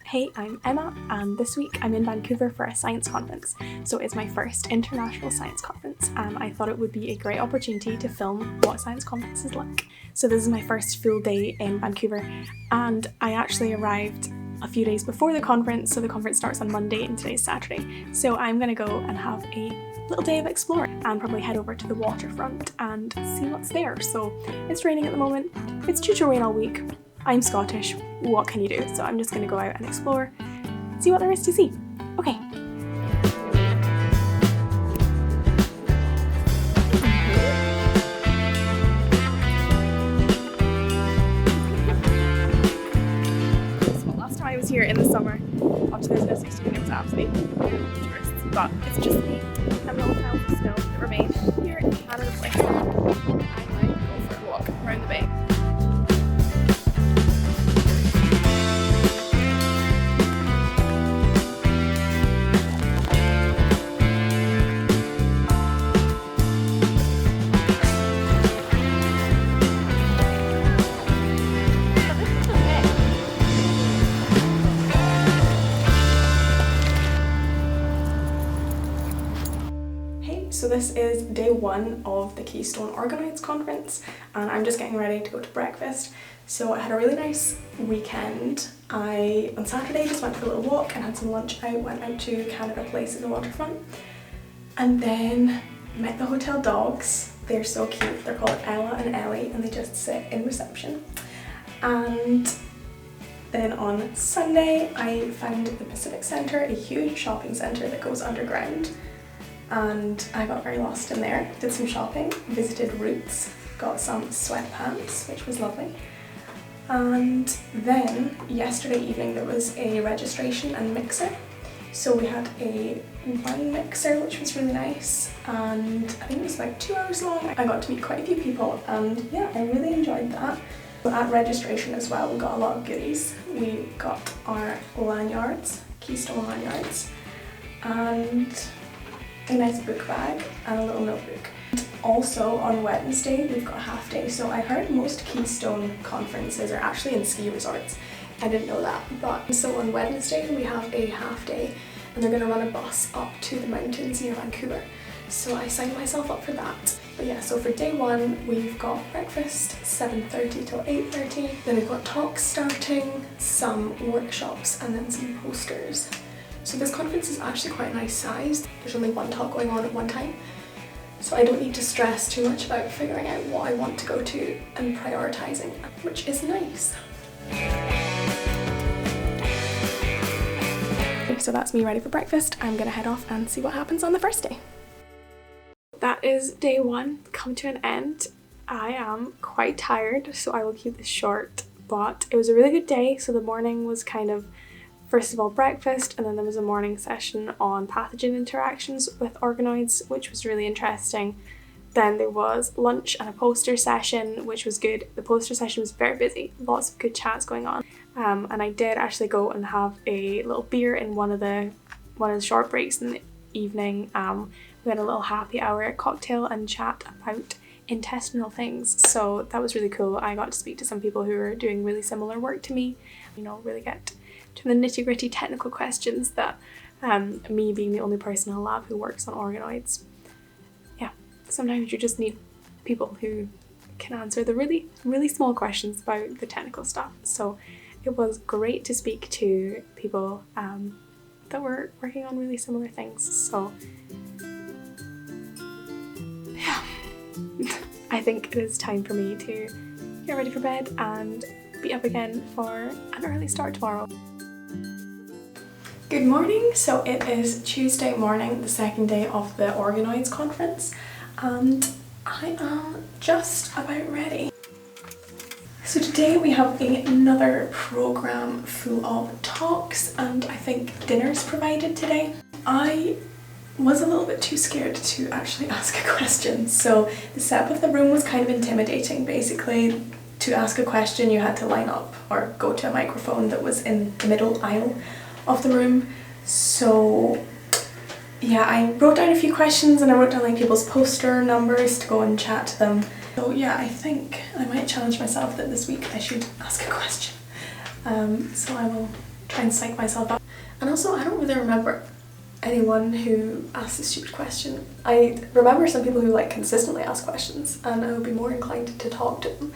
Hey, I'm Emma, and this week I'm in Vancouver for a science conference. So it's my first international science conference, and I thought it would be a great opportunity to film what a science conference is like. So this is my first full day in Vancouver, and I actually arrived a few days before the conference, so the conference starts on Monday and today's Saturday. So I'm gonna go and have a little day of exploring and probably head over to the waterfront and see what's there. So it's raining at the moment. It's due to rain all week. I'm Scottish, what can you do? So I'm just gonna go out and explore, see what there is to see. Okay. So last time I was here in the summer, up to 2016, it was absolutely tourists, but it's just me and little piles of snow that remain here in Canada Place. I might go for a walk around the bay. So this is day one of the Keystone Organoids conference, and I'm just getting ready to go to breakfast. So I had a really nice weekend. On Saturday just went for a little walk and had some lunch out, went out to Canada Place at the waterfront, and then met the hotel dogs. They're so cute. They're called Ella and Ellie, and they just sit in reception. And then on Sunday I found the Pacific Centre, a huge shopping centre that goes underground. And I got very lost in there, did some shopping, visited Roots, got some sweatpants, which was lovely. And then yesterday evening there was a registration and mixer. So we had a wine mixer, which was really nice, and I think it was like 2 hours long. I got to meet quite a few people, and yeah, I really enjoyed that. At registration as well, we got a lot of goodies. We got our lanyards, Keystone lanyards, and a nice book bag and a little notebook. Also on Wednesday we've got a half day, so I heard most Keystone conferences are actually in ski resorts. I didn't know that, but so on Wednesday we have a half day and they're going to run a bus up to the mountains near Vancouver. So I signed myself up for that. But yeah, so for day one we've got breakfast 7:30 till 8:30, then we've got talks starting, some workshops, and then some posters. So this conference is actually quite nice sized. There's only one talk going on at one time, so I don't need to stress too much about figuring out what I want to go to and prioritising, which is nice. Okay, so that's me ready for breakfast. I'm gonna head off and see what happens on the first day. That is day one come to an end. I am quite tired, so I will keep this short, but it was a really good day. So the morning was kind of, first of all, breakfast, and then there was a morning session on pathogen interactions with organoids, which was really interesting. Then there was lunch and a poster session, which was good. The poster session was very busy, lots of good chats going on. And I did actually go and have a little beer in one of the short breaks in the evening. We had a little happy hour cocktail and chat about intestinal things, so that was really cool. I got to speak to some people who are doing really similar work to me, really get to the nitty-gritty technical questions that me being the only person in a lab who works on organoids. Yeah, sometimes you just need people who can answer the really, really small questions about the technical stuff. So it was great to speak to people that were working on really similar things. So yeah, I think it is time for me to get ready for bed and be up again for an early start tomorrow. Good morning, so it is Tuesday morning, the second day of the Organoids conference, and I am just about ready. So today we have another program full of talks, and I think dinner's provided today. I was a little bit too scared to actually ask a question, so the setup of the room was kind of intimidating. Basically, to ask a question you had to line up or go to a microphone that was in the middle aisle of the room. So yeah, I wrote down a few questions and I wrote down like people's poster numbers to go and chat to them. So yeah, I think I might challenge myself that this week I should ask a question. So I will and psych myself up. And also, I don't really remember anyone who asks a stupid question. I remember some people who like consistently ask questions, and I would be more inclined to talk to them.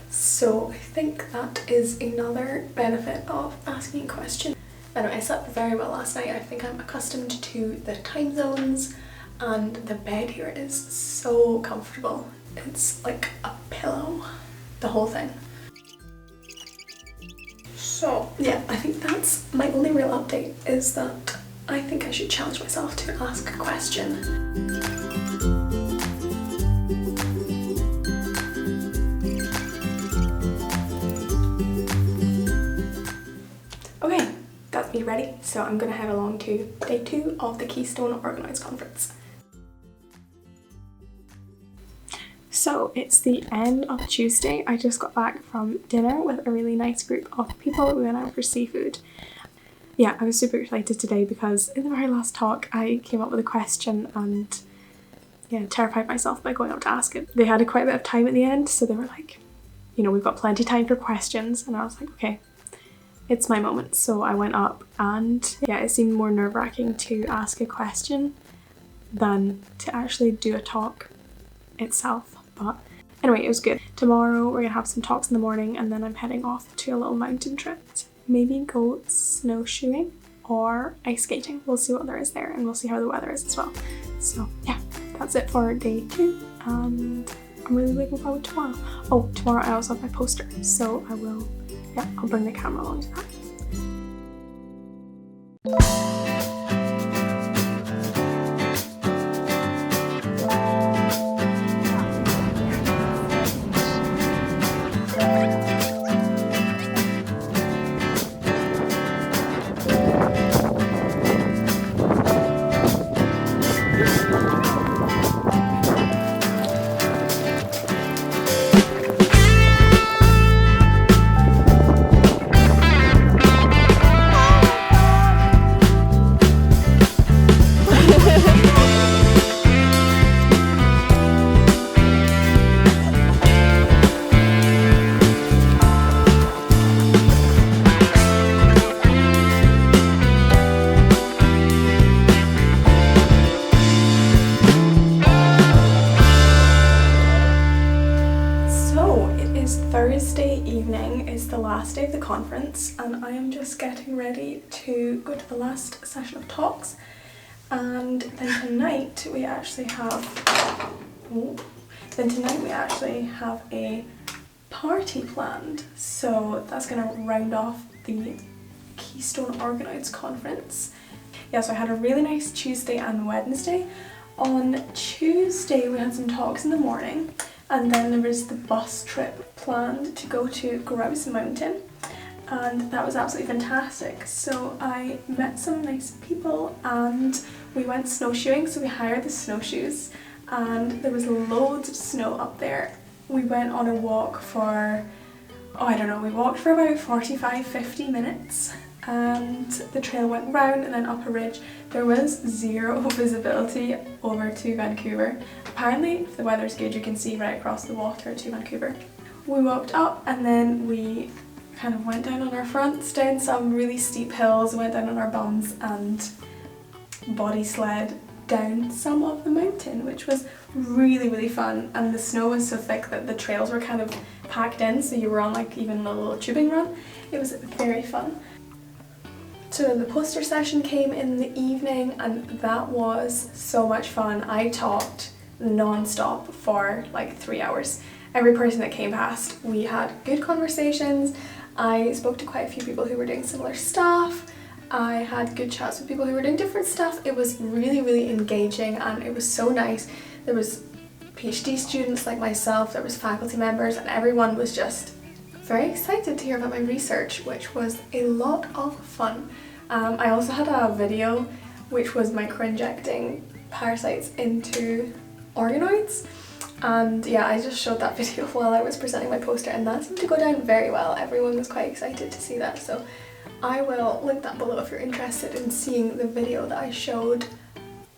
So I think that is another benefit of asking a question. Anyway, I slept very well last night. I think I'm accustomed to the time zones, and the bed here is so comfortable. It's like a pillow, the whole thing. So yeah, I think that's my only real update, is that I think I should challenge myself to ask a question. Okay, that's me ready, so I'm gonna head along to day 2 of the Keystone Organized Conference. So it's the end of Tuesday. I just got back from dinner with a really nice group of people. We went out for seafood. Yeah, I was super excited today because in the very last talk I came up with a question and yeah, terrified myself by going up to ask it. They had quite a bit of time at the end, so they were like, you know, we've got plenty of time for questions, and I was like, okay, it's my moment. So I went up, and yeah, it seemed more nerve-wracking to ask a question than to actually do a talk itself. But anyway, it was good. Tomorrow we're gonna have some talks in the morning, and then I'm heading off to a little mountain trip. Maybe go snowshoeing or ice skating. We'll see what there is there, and we'll see how the weather is as well. So yeah, that's it for day 2, and I'm really looking forward to tomorrow. Oh, tomorrow I also have my poster, so I'll bring the camera along to that. Thursday evening is the last day of the conference, and I am just getting ready to go to the last session of talks. And then tonight we actually have a party planned. So that's gonna round off the Keystone Organized Conference. Yeah, so I had a really nice Tuesday and Wednesday. On Tuesday we had some talks in the morning, and then there was the bus trip planned to go to Grouse Mountain, and that was absolutely fantastic. So I met some nice people and we went snowshoeing, so we hired the snowshoes, and there was loads of snow up there. We went on a walk for, we walked for about 45-50 minutes, and the trail went round and then up a ridge. There was zero visibility over to Vancouver. Apparently, if the weather's good, you can see right across the water to Vancouver. We walked up, and then we kind of went down on our fronts, down some really steep hills, went down on our bums and body sled down some of the mountain, which was really, really fun. And the snow was so thick that the trails were kind of packed in, so you were on like even a little tubing run. It was very fun. So the poster session came in the evening, and that was so much fun. I talked non-stop for like 3 hours. Every person that came past, we had good conversations. I spoke to quite a few people who were doing similar stuff. I had good chats with people who were doing different stuff. It was really, really engaging, and it was so nice. There was PhD students like myself, there was faculty members, and everyone was just very excited to hear about my research, which was a lot of fun. I also had a video which was microinjecting parasites into organoids, and yeah, I just showed that video while I was presenting my poster, and that seemed to go down very well. Everyone was quite excited to see that, so I will link that below if you're interested in seeing the video that I showed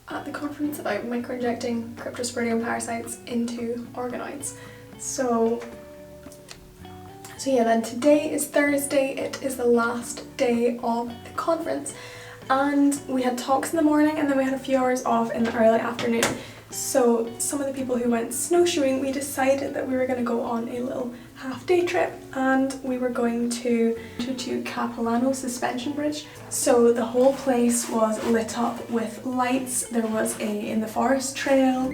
at the conference about microinjecting cryptosporidium parasites into organoids. So So yeah, then today is Thursday, it is the last day of the conference, and we had talks in the morning and then we had a few hours off in the early afternoon. So some of the people who went snowshoeing, we decided that we were going to go on a little half-day trip, and we were going to Capilano Suspension Bridge. So the whole place was lit up with lights. There was a in the forest trail.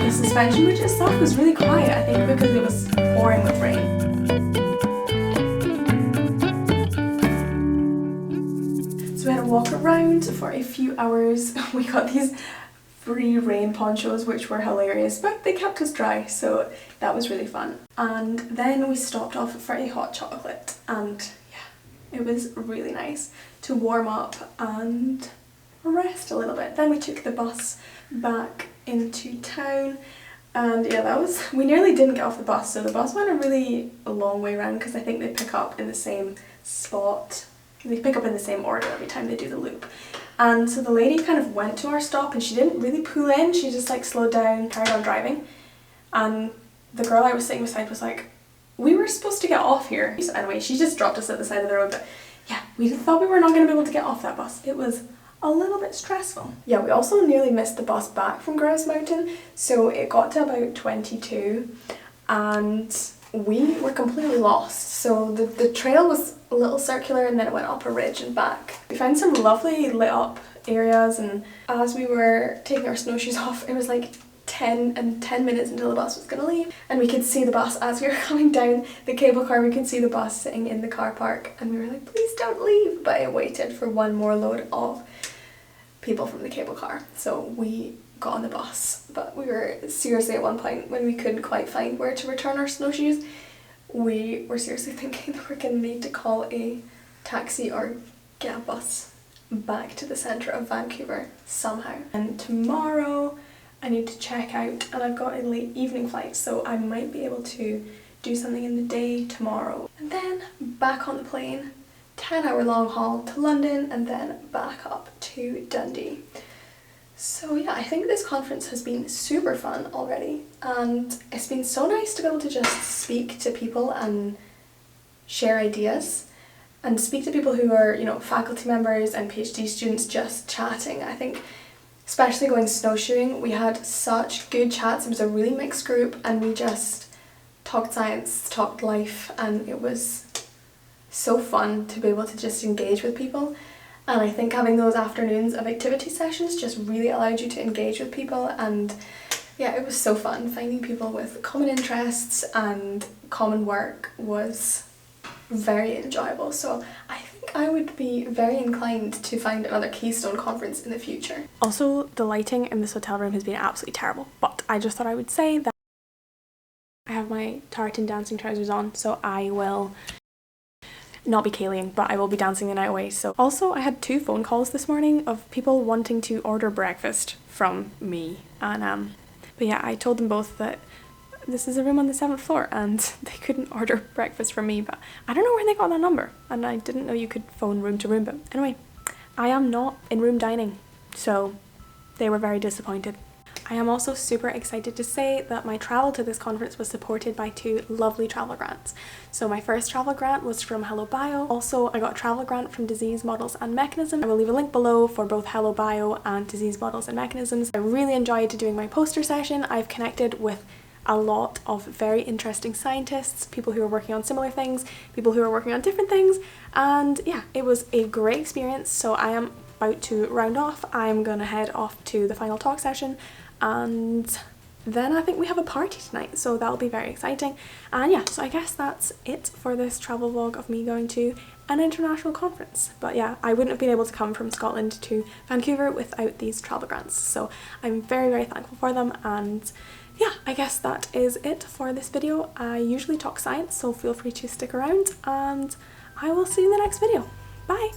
The suspension bridge itself was really quiet, I think because it was pouring with rain. So we had to walk around for a few hours. We got these free rain ponchos which were hilarious, but they kept us dry, so that was really fun. And then we stopped off for a hot chocolate, and yeah, it was really nice to warm up and rest a little bit. Then we took the bus back into town, and yeah, we nearly didn't get off the bus. So the bus went a really long way around because I think they pick up in the same spot. They pick up in the same order every time they do the loop. And so the lady kind of went to our stop and she didn't really pull in, she just like slowed down, carried on driving. And the girl I was sitting beside was like, we were supposed to get off here. So anyway, she just dropped us at the side of the road, but yeah, we thought we were not going to be able to get off that bus. It was a little bit stressful. Yeah, we also nearly missed the bus back from Grouse Mountain, so it got to about 22 and we were completely lost. So the trail was a little circular and then it went up a ridge and back. We found some lovely lit up areas, and as we were taking our snowshoes off, it was like 10 minutes until the bus was gonna leave, and we could see the bus as we were coming down the cable car. We could see the bus sitting in the car park and we were like, please don't leave, but it waited for one more load of people from the cable car, so we got on the bus. But we were seriously, at one point when we couldn't quite find where to return our snowshoes, we were seriously thinking that we're gonna need to call a taxi or get a bus back to the centre of Vancouver somehow. And tomorrow I need to check out, and I've got a late evening flight, so I might be able to do something in the day tomorrow. And then back on the plane, 10-hour long haul to London, and then back up to Dundee. So yeah, I think this conference has been super fun already, and it's been so nice to be able to just speak to people and share ideas, and speak to people who are, you know, faculty members and PhD students, just chatting. I think especially going snowshoeing, we had such good chats. It was a really mixed group and we just talked science, talked life, and it was so fun to be able to just engage with people. And I think having those afternoons of activity sessions just really allowed you to engage with people, and yeah, it was so fun. Finding people with common interests and common work was very enjoyable. So I think I would be very inclined to find another Keystone conference in the future. Also, the lighting in this hotel room has been absolutely terrible, but I just thought I would say that I have my tartan dancing trousers on, so I will not be Kayleeing, but I will be dancing the night away. So also, I had 2 phone calls this morning of people wanting to order breakfast from me, and but yeah, I told them both that this is a room on the 7th floor and they couldn't order breakfast from me, but I don't know where they got that number, and I didn't know you could phone room to room. But anyway, I am not in room dining, so they were very disappointed. I am also super excited to say that my travel to this conference was supported by 2 lovely travel grants. So my first travel grant was from Hello Bio. Also, I got a travel grant from Disease Models and Mechanisms. I will leave a link below for both Hello Bio and Disease Models and Mechanisms. I really enjoyed doing my poster session. I've connected with a lot of very interesting scientists, people who are working on similar things, people who are working on different things, and yeah, it was a great experience. So I am about to round off. I'm gonna head off to the final talk session, and then I think we have a party tonight, so that'll be very exciting. And yeah, so I guess that's it for this travel vlog of me going to an international conference. But yeah, I wouldn't have been able to come from Scotland to Vancouver without these travel grants, so I'm very, very thankful for them. And yeah, I guess that is it for this video. I usually talk science, so feel free to stick around, and I will see you in the next video. Bye!